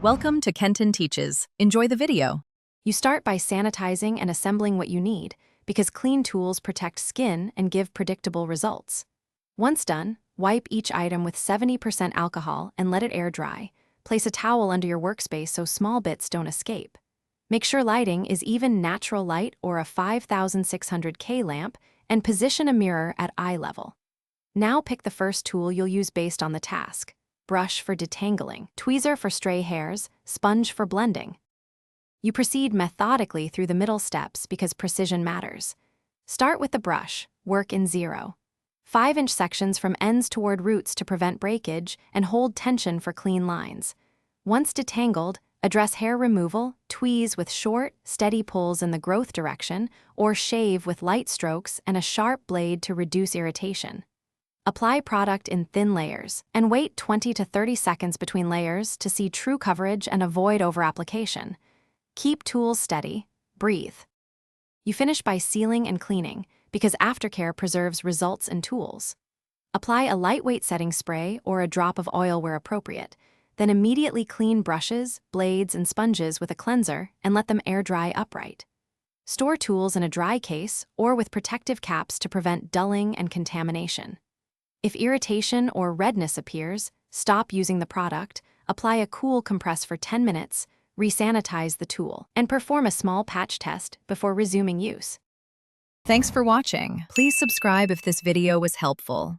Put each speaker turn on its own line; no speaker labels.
Welcome to Kenton Teaches. Enjoy the video.
You start by sanitizing and assembling what you need, because clean tools protect skin and give predictable results. Once done, wipe each item with 70% alcohol and let it air dry. Place a towel under your workspace so small bits don't escape. Make sure lighting is even natural light or a 5600K lamp, and position a mirror at eye level. Now pick the first tool you'll use based on the task. Brush for detangling, tweezer for stray hairs, sponge for blending. You proceed methodically through the middle steps because precision matters. Start with the brush, work in 0. 5-inch sections from ends toward roots to prevent breakage and hold tension for clean lines. Once detangled, address hair removal, tweeze with short, steady pulls in the growth direction, or shave with light strokes and a sharp blade to reduce irritation. Apply product in thin layers, and wait 20 to 30 seconds between layers to see true coverage and avoid overapplication. Keep tools steady, breathe. You finish by sealing and cleaning, because aftercare preserves results and tools. Apply a lightweight setting spray or a drop of oil where appropriate, then immediately clean brushes, blades, and sponges with a cleanser and let them air dry upright. Store tools in a dry case or with protective caps to prevent dulling and contamination. If irritation or redness appears, stop using the product, apply a cool compress for 10 minutes, resanitize the tool, and perform a small patch test before resuming use.
Thanks for watching. Please subscribe if this video was helpful.